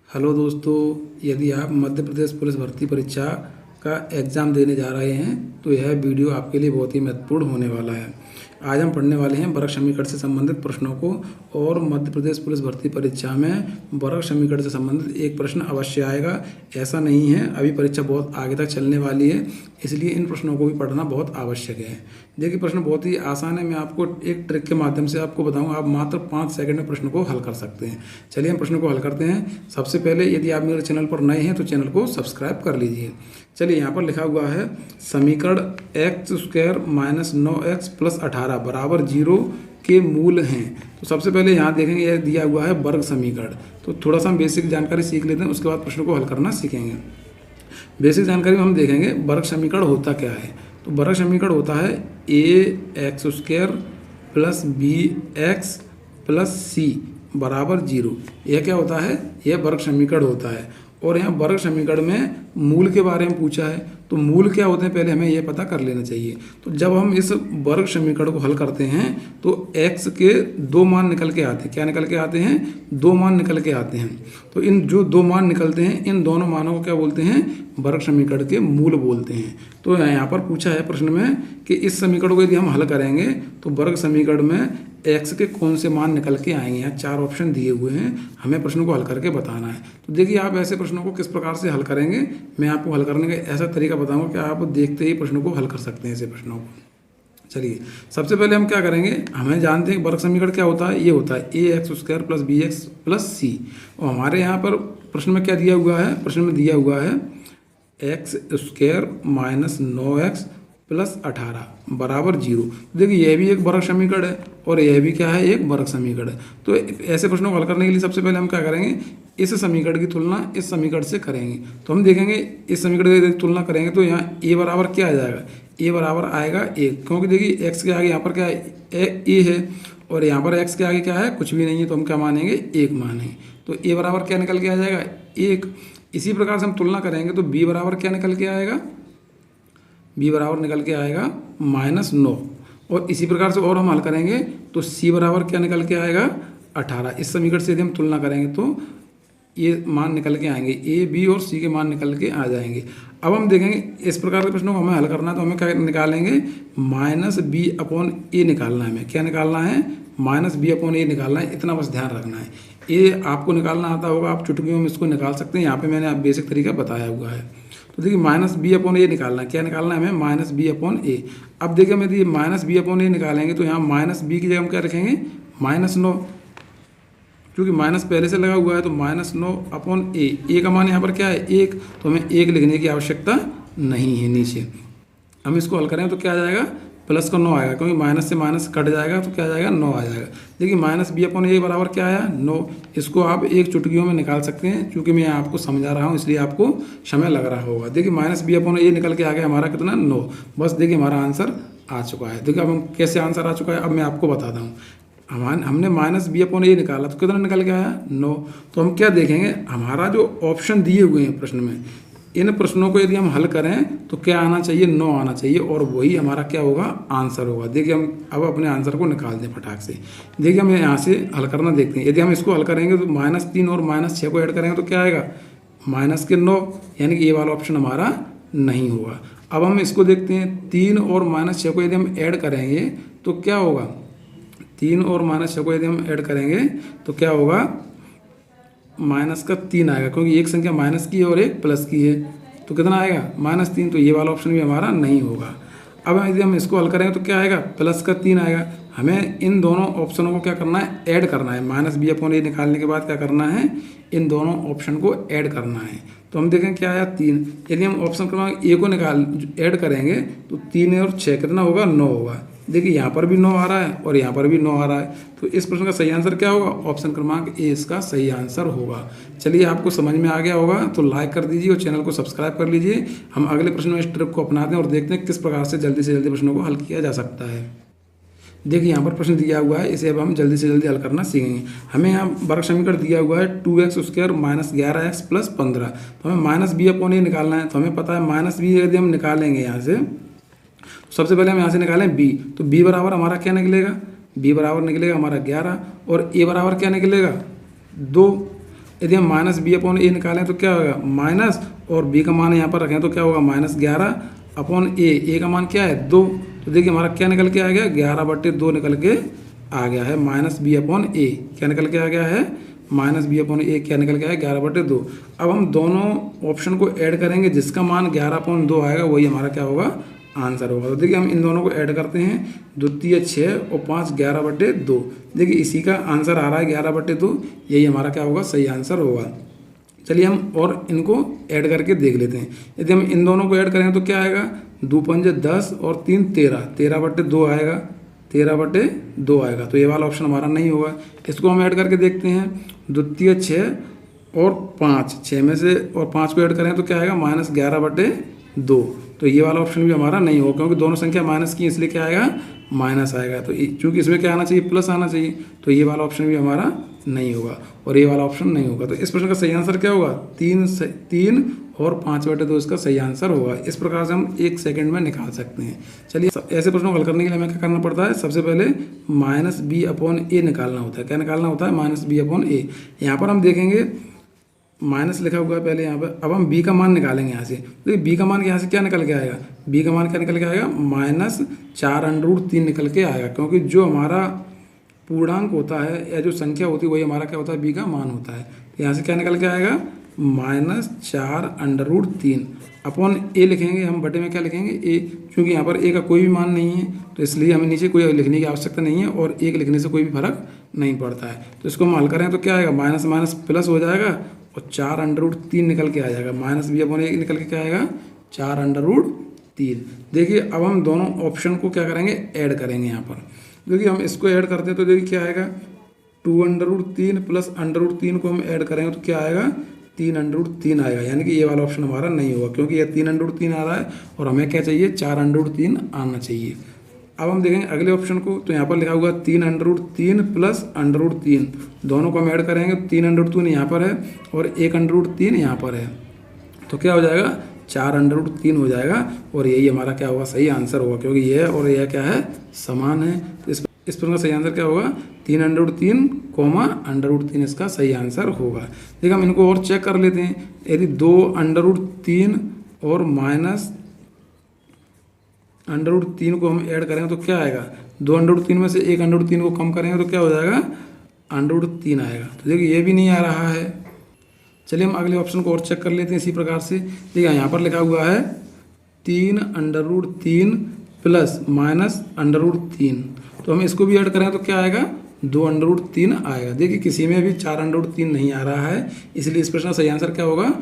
Hello दोस्तों, यदि आप मध्य प्रदेश पुलिस भर्ती परीक्षा का एग्ज़ाम देने जा रहे हैं तो यह वीडियो आपके लिए बहुत ही महत्वपूर्ण होने वाला है। आज हम पढ़ने वाले हैं वर्ग समीकरण से संबंधित प्रश्नों को। और मध्य प्रदेश पुलिस भर्ती परीक्षा में वर्ग समीकरण से संबंधित एक प्रश्न अवश्य आएगा, ऐसा नहीं है। अभी परीक्षा बहुत आगे तक चलने वाली है, इसलिए इन प्रश्नों को भी पढ़ना बहुत आवश्यक है। देखिए, प्रश्न बहुत ही आसान है। मैं आपको एक ट्रिक के माध्यम से आपको बताऊंगा, आप मात्र 5 सेकंड में प्रश्न को हल कर सकते हैं। चलिए हम प्रश्न को हल करते हैं। सबसे पहले यदि आप मेरे चैनल पर नए हैं तो चैनल को सब्सक्राइब कर लीजिए। चलिए, यहाँ पर लिखा हुआ है समीकरण x² - 9x + 18 बराबर 0 के मूल हैं। तो सबसे पहले यहाँ देखेंगे, यह दिया हुआ है वर्ग समीकरण। तो थोड़ा सा हम बेसिक जानकारी सीख लेते हैं, उसके बाद प्रश्न को हल करना सीखेंगे। बेसिक जानकारी में हम देखेंगे वर्ग समीकरण होता क्या है। तो वर्ग समीकरण होता है ax² + bx + c बराबर 0। यह क्या होता है? यह वर्ग समीकरण होता है। और यहाँ वर्ग समीकरण में मूल के बारे में पूछा है, तो मूल क्या होते हैं पहले हमें यह पता कर लेना चाहिए। तो जब हम इस वर्ग समीकरण को हल करते हैं तो x के 2 मान निकल के आते हैं। क्या निकल के आते हैं? 2 मान निकल के आते हैं। तो इन जो 2 मान निकलते हैं, इन दोनों मानों को क्या बोलते हैं? वर्ग समीकरण के मूल बोलते हैं। तो यहाँ पर पूछा है प्रश्न में कि इस समीकरण को यदि हम हल करेंगे तो वर्ग समीकरण में x के कौन से मान निकल के आएंगे। यहाँ 4 ऑप्शन दिए हुए हैं, हमें प्रश्न को हल करके बताना है। तो देखिए, आप ऐसे प्रश्नों को किस प्रकार से हल करेंगे, मैं आपको हल करने का ऐसा तरीका बताऊंगा कि आप देखते ही प्रश्नों को हल कर सकते हैं ऐसे प्रश्नों को। चलिए, सबसे पहले हम क्या करेंगे, हमें जानते हैं वर्ग समीकरण क्या होता है। ये होता है ax² + bx + c। और हमारे यहाँ पर प्रश्न में क्या दिया हुआ है? प्रश्न में दिया हुआ है x² - 9x + 18 बराबर 0। देखिए, यह भी एक वर्ग समीकरण है और यह भी क्या है? एक वर्ग समीकरण है। तो ऐसे प्रश्नों को हल करने के लिए सबसे पहले हम क्या करेंगे, इस समीकरण की तुलना इस समीकरण से करेंगे। तो हम देखेंगे इस समीकरण की तुलना करेंगे तो यहाँ a बराबर क्या आ जाएगा? a बराबर आएगा 1, क्योंकि देखिए x के आगे यहाँ पर क्या है? a है, और यहाँ पर x के आगे क्या है? कुछ भी नहीं है, तो हम क्या मानेंगे? 1 मानेंगे। तो a बराबर क्या निकल के आ जाएगा? 1। इसी प्रकार से हम तुलना करेंगे तो b बराबर क्या निकल के आएगा? b बराबर निकल के आएगा -9। और इसी प्रकार से और हम हल करेंगे तो c बराबर क्या निकल के आएगा? 18। इस समीकरण से यदि हम तुलना करेंगे तो ये मान निकल के आएंगे, a, b और c के मान निकल के आ जाएंगे। अब हम देखेंगे इस प्रकार के प्रश्नों को हमें हल करना है तो हमें क्या निकालेंगे? -b/a निकालना है। हमें क्या निकालना है? -b/a निकालना है। इतना बस ध्यान रखना है। ये आपको निकालना आता होगा, आप चुटकियों में इसको निकाल सकते हैं। यहाँ पे मैंने बेसिक तरीका बताया हुआ है। तो देखिए, -b/a निकालना है। क्या निकालना है हमें? -b/a। अब देखिए, हम यदि -b/a निकालेंगे तो यहाँ -b की जगह हम क्या रखेंगे? -9, क्योंकि माइनस पहले से लगा हुआ है। तो -9/a, a का मान यहाँ पर क्या है? 1। तो हमें 1 लिखने की आवश्यकता नहीं है नीचे। हम इसको हल करें तो क्या आ जाएगा? प्लस का 9 आएगा, क्योंकि माइनस से माइनस कट जाएगा तो क्या आ जाएगा? 9 आ जाएगा। देखिए, -b/a बराबर क्या आया? 9। इसको आप एक चुटकियों में निकाल सकते हैं, क्योंकि मैं आपको समझा रहा हूँ इसलिए आपको समय लग रहा होगा। देखिए, -b/a निकल के आ गया हमारा कितना? 9। बस देखिए, हमारा आंसर आ चुका है। देखिए, अब हम कैसे आंसर आ चुका है अब मैं आपको बताता हूँ। हमने -b/a निकाला तो कितना निकल के आया? 9। तो हम क्या देखेंगे, हमारा जो ऑप्शन दिए हुए हैं प्रश्न में, इन प्रश्नों को यदि हम हल करें तो क्या आना चाहिए? 9 आना चाहिए, और वही हमारा क्या होगा? आंसर होगा। देखिए, हम अब अपने आंसर को निकाल दें फटाक से। देखिए, हम यहाँ से हल करना देखते हैं। यदि हम इसको हल करेंगे तो -3 और -6 को ऐड करेंगे तो क्या आएगा? -9, यानी कि ये वाला ऑप्शन हमारा नहीं होगा। अब हम इसको देखते हैं, 3 और -6 को यदि हम ऐड करेंगे तो क्या होगा? 3 और -6 को यदि हम ऐड करेंगे तो क्या होगा? -3 आएगा, क्योंकि एक संख्या माइनस की है और एक प्लस की है। तो कितना आएगा? -3। तो ये वाला ऑप्शन भी हमारा नहीं होगा। अब यदि हम इसको हल करेंगे तो क्या आएगा? +3 आएगा। हमें इन दोनों ऑप्शनों को क्या करना है? ऐड करना है। -b/a निकालने के बाद क्या करना है? इन दोनों ऑप्शन को ऐड करना है। तो हम देखें क्या आया? 3। यदि हम ऑप्शन क्रमांक ए को ऐड करेंगे तो 3 और 6 कितना होगा? 9 होगा। देखिए, यहाँ पर भी 9 आ रहा है और यहाँ पर भी 9 आ रहा है। तो इस प्रश्न का सही आंसर क्या होगा? ऑप्शन क्रमांक ए इसका सही आंसर होगा। चलिए, आपको समझ में आ गया होगा तो लाइक कर दीजिए और चैनल को सब्सक्राइब कर लीजिए। हम अगले प्रश्न में इस ट्रिक को अपनाते हैं और देखते हैं किस प्रकार से जल्दी प्रश्नों को हल किया जा सकता है। देखिए, यहाँ पर प्रश्न दिया हुआ है, इसे अब हम जल्दी से जल्दी हल करना सीखेंगे। हमें यहाँ वर्ग समीकरण दिया हुआ है 2x² - 11x + 15। तो हमें -b/a निकालना है। तो हमें पता है -b यदि हम निकालेंगे यहाँ से, सबसे पहले हम यहाँ से निकालें b। तो b बराबर हमारा क्या निकलेगा? b बराबर निकलेगा हमारा 11, और a बराबर क्या निकलेगा? 2। यदि हम माइनस बी अपॉन ए निकालें तो क्या होगा, माइनस और बी का मान यहाँ पर रखें तो क्या होगा, -11 अपॉन ए का मान क्या है 2। तो देखिए हमारा क्या निकल के आ गया, 11/2 निकल के आ गया है माइनस बी अपॉन ए। क्या निकल के आ गया है, माइनस बी अपॉन ए क्या निकल के आया 11/2। अब हम दोनों ऑप्शन को ऐड करेंगे, जिसका मान 11/2 आएगा वही हमारा क्या होगा, आंसर होगा। तो देखिए हम इन दोनों को ऐड करते हैं, 2 × 6 और 5 11/2। देखिए इसी का आंसर आ रहा है 11/2, यही हमारा क्या होगा, सही आंसर होगा। चलिए हम और इनको ऐड करके देख लेते हैं। यदि हम इन दोनों को ऐड करेंगे तो क्या आएगा, 2 × 5 10 और 3 13, 13/2 आएगा, 13/2 आएगा। तो ये वाला ऑप्शन हमारा नहीं होगा। इसको हम ऐड करके देखते हैं, 2 × 6 और 5, 6 में से और 5 को ऐड करें तो क्या आएगा, -11/2। तो ये वाला ऑप्शन भी हमारा नहीं होगा, क्योंकि दोनों संख्या माइनस की, इसलिए क्या आएगा, माइनस आएगा। तो चूंकि इसमें क्या आना चाहिए, प्लस आना चाहिए, तो ये वाला ऑप्शन भी हमारा नहीं होगा और ये वाला ऑप्शन नहीं होगा। तो इस प्रश्न का सही आंसर क्या होगा, 3 और 5/2 इसका सही आंसर होगा। इस प्रकार से हम 1 सेकंड में निकाल सकते हैं। चलिए ऐसे प्रश्नों को हल करने के लिए हमें क्या करना पड़ता है, सबसे पहले -b अपॉन ए निकालना होता है। क्या निकालना होता है, -b अपॉन ए। यहाँ पर हम देखेंगे माइनस लिखा हुआ है पहले यहाँ पर। अब हम b का मान निकालेंगे यहाँ से। तो b का मान यहाँ से क्या निकल के आएगा, b का मान क्या निकल के आएगा, -4√3 निकल के आएगा, क्योंकि जो हमारा पूर्णांक होता है या जो संख्या होती है वही हमारा क्या होता है, b का मान होता है। तो यहाँ से क्या निकल के आएगा, -4√3 अपॉन ए लिखेंगे हम, बटे में क्या लिखेंगे, ए। क्योंकि यहाँ पर ए का कोई भी मान नहीं है तो इसलिए हमें नीचे कोई लिखने की आवश्यकता नहीं है और एक लिखने से कोई भी फर्क नहीं पड़ता है। तो इसको हम हल करें तो क्या आएगा, माइनस माइनस प्लस हो जाएगा और 4√3 निकल के आ जाएगा। -b अपॉन ए निकल के क्या आएगा, 4√3। देखिए अब हम दोनों ऑप्शन को क्या करेंगे, ऐड करेंगे यहाँ पर। देखिए हम इसको ऐड करते हैं तो देखिए क्या आएगा, 2√3 प्लस √3 को हम ऐड करेंगे तो क्या आएगा, 3√3 आएगा। यानी कि ये वाला ऑप्शन हमारा नहीं होगा, क्योंकि ये 3√3 आ रहा है और हमें क्या चाहिए, 4√3 आना चाहिए। अब हम देखेंगे अगले ऑप्शन को, तो यहाँ पर लिखा हुआ 3√3 प्लस √3, दोनों को हम ऐड करेंगे। 3√3 यहाँ पर है और 1√3 यहाँ पर है, तो क्या हो जाएगा, 4√3 हो जाएगा और यही हमारा क्या होगा, सही आंसर होगा, क्योंकि यह और यह क्या है, समान है। तो इस प्रश्न का सही आंसर क्या होगा, 3√3, √3 इसका सही आंसर होगा। देखिए हम इनको और चेक कर लेते हैं। यदि 2√3 और -√3 को हम ऐड करेंगे तो क्या आएगा, 2√3 में से 1√3 को कम करेंगे तो क्या हो जाएगा, √3 आएगा। तो देखिए ये भी नहीं आ रहा है। चलिए हम अगले ऑप्शन को और चेक कर लेते हैं इसी प्रकार से। देखिए यहाँ पर लिखा हुआ है 3√3 प्लस -√3, तो हम इसको भी ऐड करें तो क्या आएगा, 2√3 आएगा। देखिए किसी में भी 4√3 नहीं आ रहा है, इसलिए इस प्रश्न का सही आंसर क्या होगा,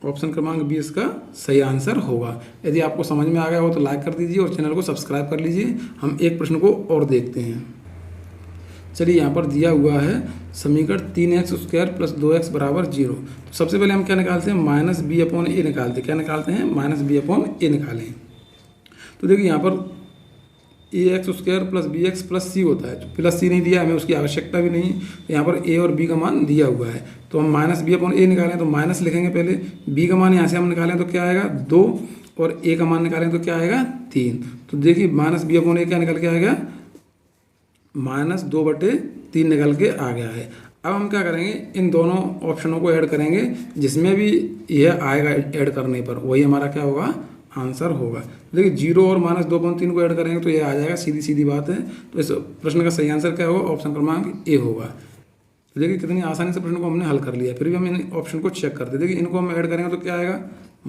ऑप्शन क्रमांक 20 का सही आंसर होगा। यदि आपको समझ में आ गया हो तो लाइक कर दीजिए और चैनल को सब्सक्राइब कर लीजिए। हम एक प्रश्न को और देखते हैं। चलिए यहाँ पर दिया हुआ है समीकरण 3x² + 2x = 0। तो सबसे पहले हम क्या निकालते हैं, -b अपॉन ए निकालते हैं। क्या निकालते हैं, -b अपॉन ए निकालें। तो देखिए यहाँ पर ax² + bx + c होता है, प्लस सी नहीं दिया, हमें उसकी आवश्यकता भी नहीं। तो यहाँ पर a और b का मान दिया हुआ है, तो हम -b अपॉन ए निकालें तो माइनस लिखेंगे पहले। b का मान यहाँ से हम निकालें तो क्या आएगा, 2 और a का मान निकालें तो क्या आएगा, 3। तो देखिए -b अपॉन ए क्या निकल के आएगा, -2/3 निकल के आ गया है। अब हम क्या करेंगे, इन दोनों ऑप्शनों को ऐड करेंगे, जिसमें भी यह आएगा ऐड करने पर वही हमारा क्या होगा, आंसर होगा। देखिए 0 और -2/3 को ऐड करेंगे तो ये आ जाएगा, सीधी सीधी बात है। तो इस प्रश्न का सही आंसर क्या होगा, ऑप्शन क्रमांक ए होगा। तो देखिए कितनी आसानी से प्रश्न को हमने हल कर लिया। फिर भी हम इन ऑप्शन को चेक करते हैं। देखिए इनको हम ऐड करेंगे तो क्या आएगा,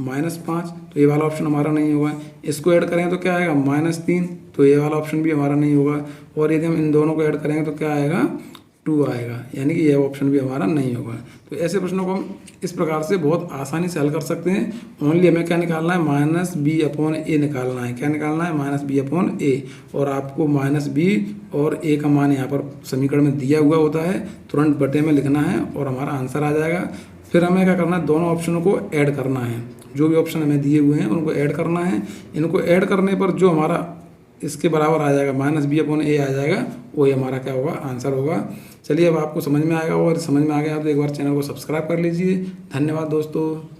-5, तो ये वाला ऑप्शन हमारा नहीं होगा। इसको ऐड करेंगे तो क्या आएगा, -3, तो ये वाला ऑप्शन भी हमारा नहीं होगा। और यदि हम इन दोनों को ऐड करेंगे तो क्या आएगा, 2 आएगा, यानी कि यह ऑप्शन भी हमारा नहीं होगा। तो ऐसे प्रश्नों को हम इस प्रकार से बहुत आसानी से हल कर सकते हैं। ओनली हमें क्या निकालना है, -b अपॉन ए निकालना है। क्या निकालना है, -b अपॉन ए। और आपको -b और a का मान यहाँ पर समीकरण में दिया हुआ होता है, तुरंत बटे में लिखना है और हमारा आंसर आ जाएगा। फिर हमें क्या करना है, दोनों ऑप्शनों को ऐड करना है। जो भी ऑप्शन हमें दिए हुए हैं उनको ऐड करना है। इनको ऐड करने पर जो हमारा इसके बराबर आ जाएगा, -b अपॉन ए आ जाएगा, वही हमारा क्या होगा, आंसर होगा। चलिए अब आपको समझ में आएगा, और समझ में आ गया तो एक बार चैनल को सब्सक्राइब कर लीजिए। धन्यवाद दोस्तों।